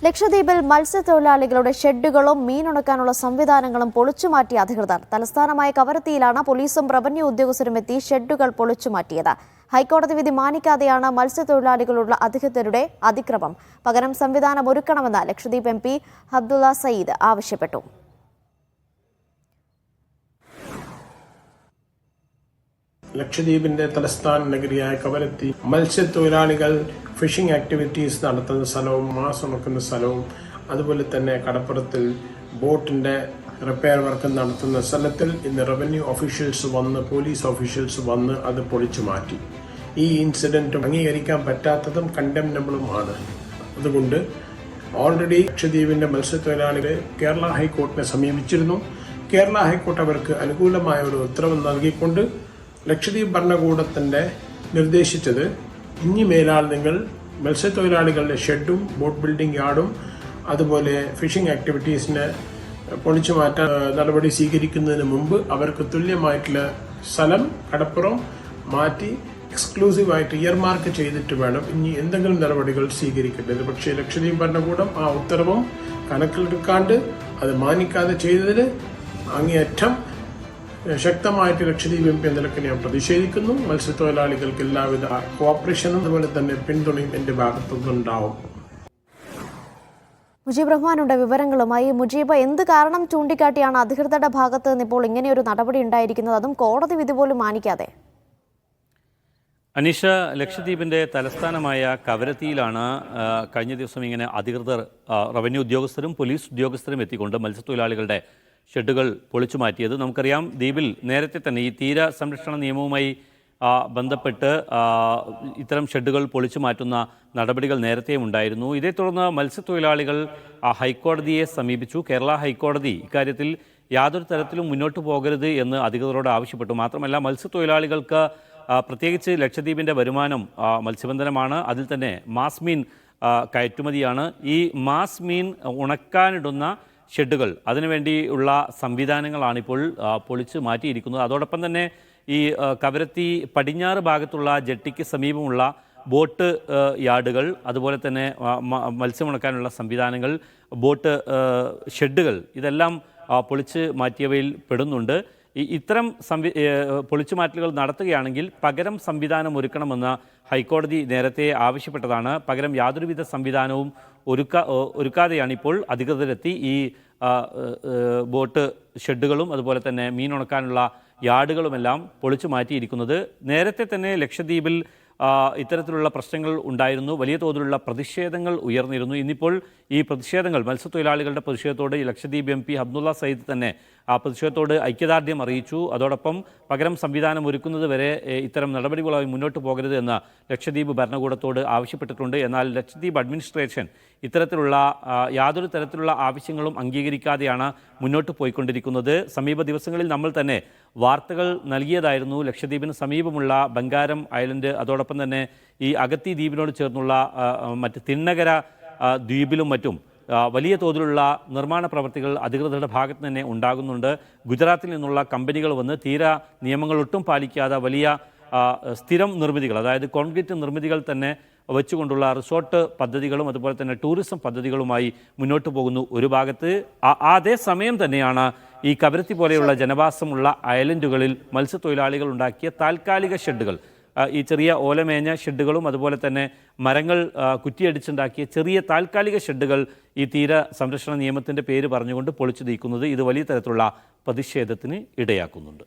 ലക്ഷദ്വീപിൽ മത്സ്യത്തൊഴിലാളികളുടെ ഷെഡുകളും മീനുണക്കാനുള്ള സംവിധാനങ്ങളും പൊളിച്ചുമാറ്റിയ അധികൃതർ. തലസ്ഥാനമായ കവരത്തിയിലാണ് പോലീസും റവന്യൂ ഉദ്യോഗസ്ഥരും എത്തി ഷെഡുകൾ പൊളിച്ചുമാറ്റിയത്. ഹൈക്കോടതി വിധി മാനിക്കാതെയാണ് മത്സ്യത്തൊഴിലാളികളുള്ള അധികൃതരുടെ അതിക്രമം. പകരം സംവിധാനം ഒരുക്കണമെന്ന് ലക്ഷദ്വീപ് MP അബ്ദുള്ള സയ്യിദ് ആവശ്യപ്പെട്ടു. ലക്ഷദ്വീപിന്റെ തലസ്ഥാന നഗരിയായ കവരത്തി മത്സ്യത്തൊഴിലാളികൾ ഫിഷിംഗ് ആക്ടിവിറ്റീസ് നടത്തുന്ന സ്ഥലവും മാസ് ഉണക്കുന്ന സ്ഥലവും അതുപോലെ തന്നെ കടപ്പുറത്തിൽ ബോട്ടിന്റെ റിപ്പയർ വർക്ക് നടത്തുന്ന സ്ഥലത്തിൽ ഇന്ന് റവന്യൂ ഓഫീഷ്യൽസ് വന്ന് പോലീസ് ഓഫീഷ്യൽസ് വന്ന് അത് പൊളിച്ചു മാറ്റി. ഈ ഇൻസിഡന്റ് അംഗീകരിക്കാൻ പറ്റാത്തതും കണ്ടംനബിളുമാണ്. അതുകൊണ്ട് ഓൾറെഡി ലക്ഷദ്വീപിന്റെ മത്സ്യത്തൊഴിലാളികളെ കേരള ഹൈക്കോർട്ടിനെ സമീപിച്ചിരുന്നു. കേരള ഹൈക്കോർട്ട് അവർക്ക് അനുകൂലമായ ഒരു ഉത്തരവ് നൽകിക്കൊണ്ട് ലക്ഷദ്വീപ് ഭരണകൂടത്തിന്റെ നിർദ്ദേശിച്ചത് ഇനി മേലാൽ നിങ്ങൾ മത്സ്യത്തൊഴിലാളികളുടെ ഷെഡും ബോട്ട് ബിൽഡിംഗ് യാർഡും അതുപോലെ ഫിഷിംഗ് ആക്ടിവിറ്റീസിന് പൊളിച്ചു മാറ്റാൻ നടപടി സ്വീകരിക്കുന്നതിന് മുമ്പ് അവർക്ക് തുല്യമായിട്ടുള്ള സ്ഥലം കടപ്പുറം മാറ്റി എക്സ്ക്ലൂസീവായിട്ട് ഇയർമാർക്ക് ചെയ്തിട്ട് വേണം ഇനി എന്തെങ്കിലും നടപടികൾ സ്വീകരിക്കേണ്ടത്. പക്ഷേ ലക്ഷദ്വീപ് ഭരണകൂടം ആ ഉത്തരവും കണക്കിലെടുക്കാണ്ട് അത് മാനിക്കാതെ ചെയ്തതിന് അങ്ങേയറ്റം ശക്തമായിട്ട് ലക്ഷദ്വീപ് MP എന്ന നിലയ്ക്ക് ഞാൻ പ്രതിഷേധിക്കുന്നു. മത്സ്യത്തൊഴിലാളികൾക്ക് എല്ലാവിധ കോപ്പറേഷനും അതുപോലെ തന്നെ പിന്തുണയും എന്റെ ഭാഗത്തുനിന്നുണ്ടാവും. മുജീബ് റഹ്മാനുണ്ട് വിവരങ്ങളുമായി. മുജീബ്, എന്ത് കാരണം ചൂണ്ടിക്കാട്ടിയാണ് അധികൃതരുടെ ഭാഗത്ത് നിന്ന് ഇപ്പോൾ ഇങ്ങനെയൊരു നടപടി ഉണ്ടായിരിക്കുന്നത്, അതും കോടതി വിധി പോലും മാനിക്കാതെ? അനീഷ, ലക്ഷദ്വീപിൻ്റെ തലസ്ഥാനമായ കവരത്തിയിലാണ് കഴിഞ്ഞ ദിവസം ഇങ്ങനെ അധികൃതർ റവന്യൂ ഉദ്യോഗസ്ഥരും പോലീസ് ഉദ്യോഗസ്ഥരും എത്തിക്കൊണ്ട് മത്സ്യത്തൊഴിലാളികളുടെ ഷെഡുകൾ പൊളിച്ചു മാറ്റിയത്. നമുക്കറിയാം, ദ്വീപിൽ നേരത്തെ തന്നെ ഈ തീര സംരക്ഷണ നിയമവുമായി ബന്ധപ്പെട്ട് ഇത്തരം ഷെഡുകൾ പൊളിച്ചു മാറ്റുന്ന നടപടികൾ നേരത്തെയും ഉണ്ടായിരുന്നു. ഇതേ തുടർന്ന് മത്സ്യത്തൊഴിലാളികൾ ഹൈക്കോടതിയെ സമീപിച്ചു. കേരള ഹൈക്കോടതി ഇക്കാര്യത്തിൽ യാതൊരു തരത്തിലും മുന്നോട്ട് പോകരുത് എന്ന് അധികൃതരോട് ആവശ്യപ്പെട്ടു. മാത്രമല്ല, മത്സ്യത്തൊഴിലാളികൾക്ക് പ്രത്യേകിച്ച് ലക്ഷദ്വീപിൻ്റെ വരുമാനം മത്സ്യബന്ധനമാണ്. അതിൽ തന്നെ മാസ് മീൻ കയറ്റുമതിയാണ്. ഈ മാസ് മീൻ ഉണക്കാനിടുന്ന ഷെഡുകൾ, അതിനുവേണ്ടിയുള്ള സംവിധാനങ്ങളാണിപ്പോൾ പൊളിച്ച് മാറ്റിയിരിക്കുന്നത്. അതോടൊപ്പം തന്നെ ഈ കവരത്തി പടിഞ്ഞാറ് ഭാഗത്തുള്ള ജെട്ടിക്ക് സമീപമുള്ള ബോട്ട് യാർഡുകൾ, അതുപോലെ തന്നെ മത്സ്യമുണക്കാനുള്ള സംവിധാനങ്ങൾ, ബോട്ട് ഷെഡുകൾ, ഇതെല്ലാം പൊളിച്ച് മാറ്റിയവയിൽ പെടുന്നുണ്ട്. ഇത്തരം പൊളിച്ചുമാറ്റലുകൾ നടത്തുകയാണെങ്കിൽ പകരം സംവിധാനം ഒരുക്കണമെന്ന് ഹൈക്കോടതി നേരത്തെ ആവശ്യപ്പെട്ടതാണ്. പകരം യാതൊരുവിധ സംവിധാനവും ഒരുക്കാതെയാണ് ഇപ്പോൾ അധികൃതരെത്തി ഈ ബോട്ട് ഷെഡുകളും അതുപോലെ തന്നെ മീൻ ഉണക്കാനുള്ള യാർഡുകളുമെല്ലാം പൊളിച്ചു മാറ്റിയിരിക്കുന്നത്. നേരത്തെ തന്നെ ലക്ഷദ്വീപിൽ ഇത്തരത്തിലുള്ള പ്രശ്നങ്ങൾ ഉണ്ടായിരുന്നു. വലിയ തോതിലുള്ള പ്രതിഷേധങ്ങൾ ഉയർന്നിരുന്നു. ഇന്നിപ്പോൾ ഈ പ്രതിഷേധങ്ങൾ, മത്സ്യത്തൊഴിലാളികളുടെ പ്രതിഷേധത്തോട് ലക്ഷദ്വീപ് MP അബ്ദുള്ള സയ്യിദ് തന്നെ ആ പ്രതിഷേധത്തോട് ഐക്യദാർഢ്യം അറിയിച്ചു. അതോടൊപ്പം പകരം സംവിധാനം ഒരുക്കുന്നത് വരെ ഇത്തരം നടപടികളുമായി മുന്നോട്ട് പോകരുത് എന്ന് ലക്ഷദ്വീപ് ഭരണകൂടത്തോട് ആവശ്യപ്പെട്ടിട്ടുണ്ട്. എന്നാൽ ലക്ഷദ്വീപ് അഡ്മിനിസ്ട്രേഷൻ ഇത്തരത്തിലുള്ള യാതൊരു തരത്തിലുള്ള ആവശ്യങ്ങളും അംഗീകരിക്കാതെയാണ് മുന്നോട്ട് പോയിക്കൊണ്ടിരിക്കുന്നത്. സമീപ ദിവസങ്ങളിൽ നമ്മൾ തന്നെ വാർത്തകൾ നൽകിയതായിരുന്നു. ലക്ഷദ്വീപിന് സമീപമുള്ള ബംഗാരം ഐലൻഡ്, അതോടൊപ്പം തന്നെ ഈ അഗത്തി ദ്വീപിനോട് ചേർന്നുള്ള മറ്റ് തിണ്ണകര ദ്വീപിലും മറ്റും വലിയ തോതിലുള്ള നിർമ്മാണ പ്രവർത്തികൾ അധികൃതരുടെ ഭാഗത്ത് തന്നെ ഉണ്ടാകുന്നുണ്ട്. ഗുജറാത്തിൽ നിന്നുള്ള കമ്പനികൾ വന്ന് തീര നിയമങ്ങൾ ഒട്ടും പാലിക്കാതെ വലിയ സ്ഥിരം നിർമ്മിതികൾ, അതായത് കോൺക്രീറ്റ് നിർമ്മിതികൾ തന്നെ വെച്ചുകൊണ്ടുള്ള റിസോർട്ട് പദ്ധതികളും അതുപോലെ തന്നെ ടൂറിസം പദ്ധതികളുമായി മുന്നോട്ട് പോകുന്നു ഒരു ഭാഗത്ത്. അതേ സമയം തന്നെയാണ് ഈ കവരത്തി പോലെയുള്ള ജനവാസമുള്ള ഐലൻഡുകളിൽ മത്സ്യത്തൊഴിലാളികൾ ഉണ്ടാക്കിയ താൽക്കാലിക ഷെഡുകൾ, ഈ ചെറിയ ഓലമേഞ്ഞ ഷെഡുകളും അതുപോലെ തന്നെ മരങ്ങൾ കുറ്റിയടിച്ചുണ്ടാക്കിയ ചെറിയ താൽക്കാലിക ഷെഡുകൾ ഈ തീര സംരക്ഷണ നിയമത്തിൻ്റെ പേര് പറഞ്ഞുകൊണ്ട് പൊളിച്ചു നീക്കുന്നത് ഇത് വലിയ തരത്തിലുള്ള പ്രതിഷേധത്തിന് ഇടയാക്കുന്നുണ്ട്.